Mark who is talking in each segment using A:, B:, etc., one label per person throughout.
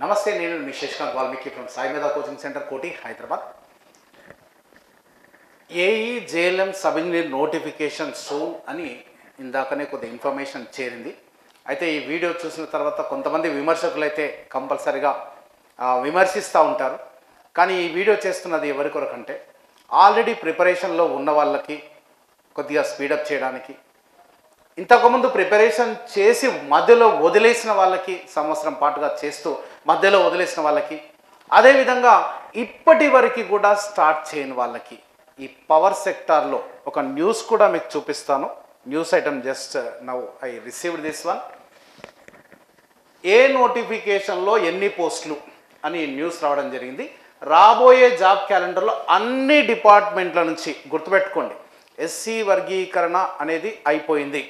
A: నమస్తే, నేను మీ శశికాంత్ వాల్మీకి ఫ్రమ్ సాయి మేధా కోచింగ్ సెంటర్ కోటి Hyderabad. AE JLM sub engineer notification soon అని ఇందాకనే కొద్ది ఇన్ఫర్మేషన్ చేరింది. అయితే ఈ వీడియో చూసిన తర్వాత కొంతమంది విమర్శకులు అయితే కంపల్సరిగా విమర్శిస్తూ ఉంటారు. కానీ ఈ వీడియో చేస్తున్నది ఎవరి కొరకంటే ఆల్రెడీ ప్రిపరేషన్లో ఉన్న వాళ్ళకి కొద్దిగా స్పీడప్ చేయడానికి, ఇంతకుముందు ప్రిపరేషన్ చేసి మధ్యలో వదిలేసిన వాళ్ళకి, సంవత్సరం పాటుగా చేస్తూ మధ్యలో వదిలేసిన వాళ్ళకి, అదేవిధంగా ఇప్పటి వరకు కూడా స్టార్ట్ చేయని వాళ్ళకి ఈ పవర్ సెక్టార్లో ఒక న్యూస్ కూడా మీకు చూపిస్తాను. News item just now I received this one. ఏ నోటిఫికేషన్లో ఎన్ని పోస్టులు అని న్యూస్ రావడం జరిగింది. రాబోయే జాబ్ క్యాలెండర్లో అన్ని డిపార్ట్మెంట్ల నుంచి గుర్తుపెట్టుకోండి, ఎస్సీ వర్గీకరణ అనేది అయిపోయింది.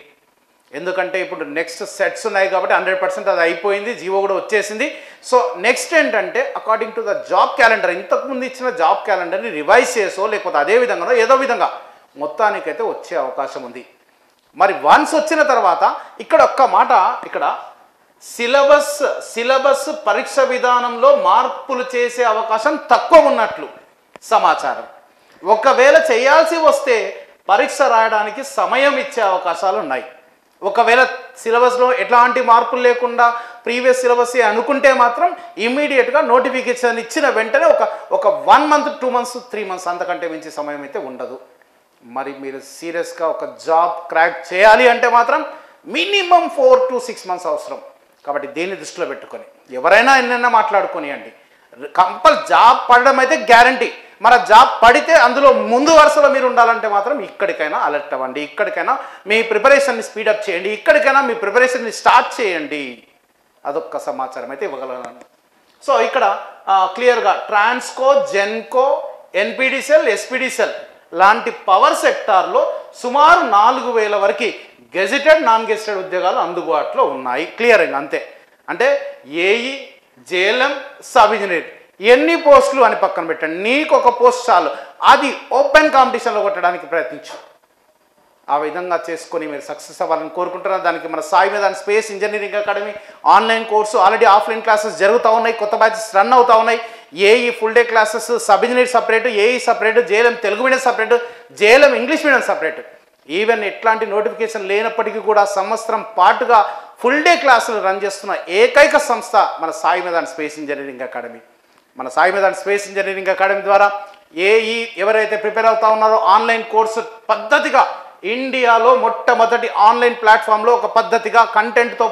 A: ఎందుకంటే ఇప్పుడు నెక్స్ట్ సెట్స్ ఉన్నాయి కాబట్టి 100% అది అయిపోయింది, జీవో కూడా వచ్చేసింది. సో నెక్స్ట్ ఏంటంటే according to the job calendar, ఇంతకుముందు ఇచ్చిన జాబ్ క్యాలెండర్ని రివైజ్ చేసో లేకపోతే అదే విధంగానో ఏదో విధంగా మొత్తానికైతే వచ్చే అవకాశం ఉంది. మరి వన్స్ వచ్చిన తర్వాత ఇక్కడ ఒక్క మాట, ఇక్కడ సిలబస్ పరీక్ష విధానంలో మార్పులు చేసే అవకాశం తక్కువ ఉన్నట్లు సమాచారం. ఒకవేళ చేయాల్సి వస్తే పరీక్ష రాయడానికి సమయం ఇచ్చే అవకాశాలు ఉన్నాయి. ఒకవేళ సిలబస్లో ఎట్లాంటి మార్పులు లేకుండా ప్రీవియస్ సిలబస్ అనుకుంటే మాత్రం ఇమ్మీడియట్గా నోటిఫికేషన్ ఇచ్చిన వెంటనే ఒక 1 month 2 months 3 months అంతకంటే మించి సమయం అయితే ఉండదు. మరి మీరు సీరియస్గా ఒక జాబ్ క్రాక్ చేయాలి అంటే మాత్రం మినిమం 4 to 6 months అవసరం. కాబట్టి దీన్ని దృష్టిలో పెట్టుకొని ఎవరైనా ఎన్నైనా మాట్లాడుకోనియండి, జాబ్ పడడం అయితే గ్యారంటీ. మన జాబ్ పడితే అందులో ముందు వరుసలో మీరు ఉండాలంటే మాత్రం ఇక్కడికైనా అలర్ట్ అవ్వండి, ఇక్కడికైనా మీ ప్రిపరేషన్ని స్పీడప్ చేయండి, ఇక్కడికైనా మీ ప్రిపరేషన్ని స్టార్ట్ చేయండి. అదొక్క సమాచారం అయితే ఇవ్వగలను. సో ఇక్కడ క్లియర్గా ట్రాన్స్కో, జెన్కో, ఎన్పిడిసిఎల్, ఎస్పిడిసిఎల్ లాంటి పవర్ సెక్టార్లో సుమారు 4000 వరకు గెజిటెడ్, నాన్ గెజిటెడ్ ఉద్యోగాలు అందుబాటులో ఉన్నాయి. క్లియరింగ్ అంతే. అంటే ఏఈ, జేఎల్ఎం, సబ్ ఇంజనీర్ ఎన్ని పోస్టులు అని పక్కన పెట్టండి, నీకు ఒక పోస్ట్ చాలు, అది ఓపెన్ కాంపిటీషన్లో కొట్టడానికి ప్రయత్నించు. ఆ విధంగా చేసుకొని మీరు సక్సెస్ అవ్వాలని కోరుకుంటున్నారు. దానికి మన సాయి మేధా space engineering academy online course, already offline classes జరుగుతూ ఉన్నాయి, కొత్త బ్యాచెస్ రన్ అవుతూ ఉన్నాయి. AE full day classes, sub engineer separate, AE separate, JLM Telugu medium separate, JLM English medium separate. Even ఎట్లాంటి నోటిఫికేషన్ లేనప్పటికీ కూడా సంవత్సరం పాటుగా ఫుల్ డే క్లాసులు రన్ చేస్తున్న ఏకైక సంస్థ మన సాయి మేధా స్పేస్ ఇంజనీరింగ్ అకాడమీ. మన సాయి మేధా స్పేస్ ఇంజనీరింగ్ అకాడమీ ద్వారా ఏఈ ఎవరైతే ప్రిపేర్ అవుతా ఉన్నారో ఆన్లైన్ కోర్సు పద్ధతిగా ఇండియాలో మొట్టమొదటి ఆన్లైన్ ప్లాట్ఫామ్లో ఒక పద్ధతిగా కంటెంట్తో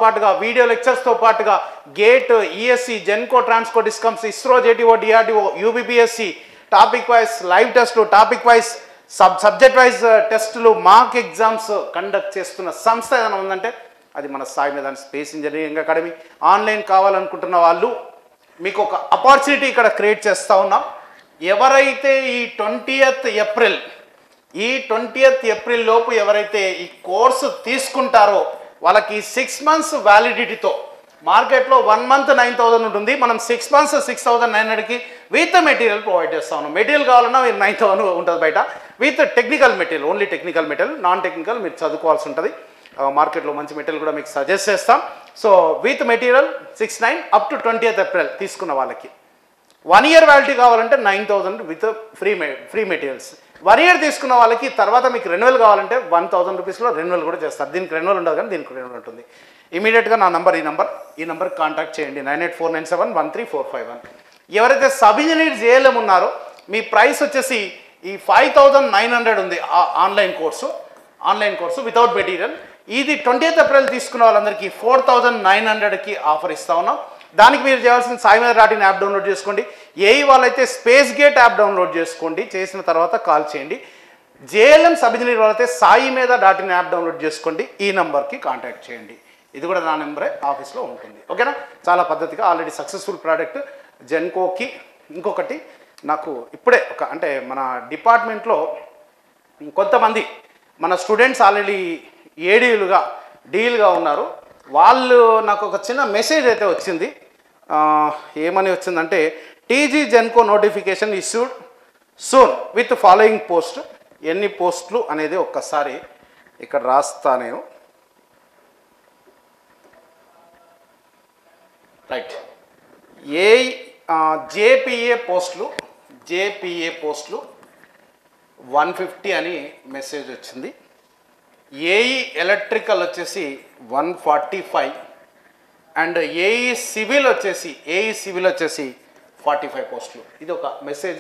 A: పాటుగా వీడియో లెక్చర్స్తో పాటుగా GATE, ESE, GENCO, TRANSCO, DISCOMs, ISRO, JTO, DRDO, UPSC topic wise live టెస్టులు, టాపిక్ వైజ్ సబ్జెక్ట్ వైజ్ టెస్టులు, మాక్ ఎగ్జామ్స్ కండక్ట్ చేస్తున్న సంస్థ ఏదైనా ఉందంటే అది మన సాయి మేధా స్పేస్ ఇంజనీరింగ్ అకాడమీ. ఆన్లైన్ కావాలనుకుంటున్న వాళ్ళు మీకు ఒక ఆపర్చునిటీ ఇక్కడ క్రియేట్ చేస్తూ ఉన్నాం. ఎవరైతే ఈ 20th ఏప్రిల్ లోపు ఎవరైతే ఈ కోర్సు తీసుకుంటారో వాళ్ళకి 6 months వ్యాలిడిటీతో, మార్కెట్లో 1 month 9000 ఉంటుంది, మనం 6 months 6900కి విత్ మెటీరియల్ ప్రొవైడ్ చేస్తా ఉన్నాం. మెటీరియల్ కావాలన్నా మీరు 9000 ఉంటుంది బయట, with technical material, only technical material, non technical మీరు చదువుకోవాల్సి ఉంటుంది. మార్కెట్లో మంచి మెటీరియల్ కూడా మీకు సజెస్ట్ చేస్తాం. So with material 69 up to 20th April తీసుకున్న వాళ్ళకి 1 year వ్యాలిటీ కావాలంటే 9000 విత్ ఫ్రీ మెటీరియల్స్. 1 year తీసుకున్న వాళ్ళకి తర్వాత మీకు రెన్యువల్ కావాలంటే 1000 రూపీస్లో రెన్యువల్ కూడా చేస్తారు. దీనికి రెన్యువల్ ఉండదు కానీ దీనికి రెన్యువల్ ఉంటుంది. ఇమీడియట్గా నా నంబర్ ఈ నెంబర్కి కాంటాక్ట్ చేయండి, 9849713451. ఎవరైతే సబ్ ఇంజనీర్ జేఎల్ఎం ఉన్నారో మీ ప్రైస్ వచ్చేసి ఈ 5900 ఉంది ఆన్లైన్ కోర్సు వితౌట్ మెటీరియల్. ఇది 20th ఏప్రిల్ తీసుకున్న వాళ్ళందరికీ 4900కి ఆఫర్ ఇస్తా ఉన్నాం. దానికి మీరు చేయాల్సిన సాయి మేధా .in యాప్ డౌన్లోడ్ చేసుకోండి. ఏఈ వాళ్ళైతే స్పేస్ గేట్ యాప్ డౌన్లోడ్ చేసుకోండి, చేసిన తర్వాత కాల్ చేయండి. జేఎల్ఎం సబ్ ఇంజనీర్ వాళ్ళైతే సాయి మేధా .in యాప్ డౌన్లోడ్ చేసుకోండి, ఈ నెంబర్కి కాంటాక్ట్ చేయండి. ఇది కూడా నా నెంబరే, ఆఫీస్లో ఉంటుంది. ఓకేనా? చాలా పద్ధతిగా ఆల్రెడీ సక్సెస్ఫుల్ ప్రోడక్ట్ జెన్కోకి. ఇంకొకటి నాకు ఇప్పుడే అంటే మన డిపార్ట్మెంట్లో కొంతమంది మన స్టూడెంట్స్ ఆల్రెడీ డీల్గా ఉన్నారు. వాళ్ళు నాకు ఒక చిన్న మెసేజ్ అయితే వచ్చింది. ఏమని వచ్చిందంటే TG Genco notification issued soon with following post. ఎన్ని పోస్టులు అనేది ఒక్కసారి ఇక్కడ రాస్తా నేను. రైట్. ఏ జేపీఏ పోస్టులు 150 అని మెసేజ్ వచ్చింది. ఏఈ ఎలక్ట్రికల్ వచ్చేసి 145 అండ్ ఏఈ సివిల్ వచ్చేసి 45 పోస్టులు. ఇది ఒక మెసేజ్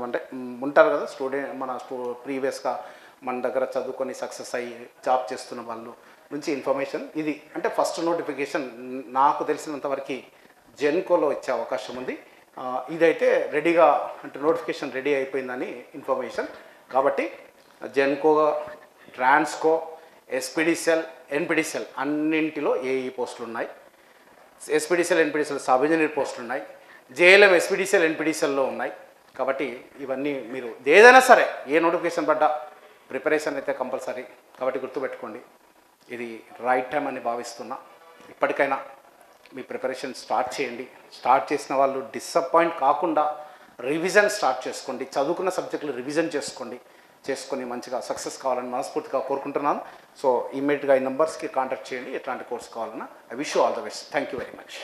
A: అంటే ఉంటారు కదా ప్రీవియస్గా మన దగ్గర చదువుకొని సక్సెస్ అయ్యి జాబ్ చేస్తున్న వాళ్ళు నుంచి ఇన్ఫర్మేషన్ ఇది. అంటే ఫస్ట్ నోటిఫికేషన్ నాకు తెలిసినంతవరకు జెన్కోలో ఇచ్చే అవకాశం ఉంది. ఇదైతే రెడీగా అంటే నోటిఫికేషన్ రెడీ అయిపోయిందని ఇన్ఫర్మేషన్. కాబట్టి జెన్కో, ట్రాన్స్కో, ఎస్పీడీసీఎల్, ఎన్పీడీసీఎల్ అన్నింటిలో ఏఈ పోస్టులు ఉన్నాయి. ఎస్పీడీసీఎల్, ఎన్పీడీసీఎల్ సబ్ ఇంజనీర్ పోస్టులు ఉన్నాయి. జేఎల్ఎం, ఎస్పీడీసీఎల్, ఎన్పీడీసీఎల్లో ఉన్నాయి. కాబట్టి ఇవన్నీ మీరు ఏదైనా సరే ఏ నోటిఫికేషన్ పడ్డా ప్రిపరేషన్ అయితే కంపల్సరీ. కాబట్టి గుర్తుపెట్టుకోండి, ఇది రైట్ టైం అని భావిస్తున్నా. ఇప్పటికైనా మీ ప్రిపరేషన్ స్టార్ట్ చేయండి. స్టార్ట్ చేసిన వాళ్ళు డిసప్పాయింట్ కాకుండా రివిజన్ స్టార్ట్ చేసుకోండి. చదువుకున్న సబ్జెక్టులు రివిజన్ చేసుకొని మంచిగా సక్సెస్ కావాలని మనస్ఫూర్తిగా కోరుకుంటున్నాను. సో ఇమ్మీడియట్గా ఈ నెంబర్స్కి కాంటాక్ట్ చేయండి ఎట్లాంటి కోర్స్ కావాలన్నా. I wish you all the best. Thank you very much.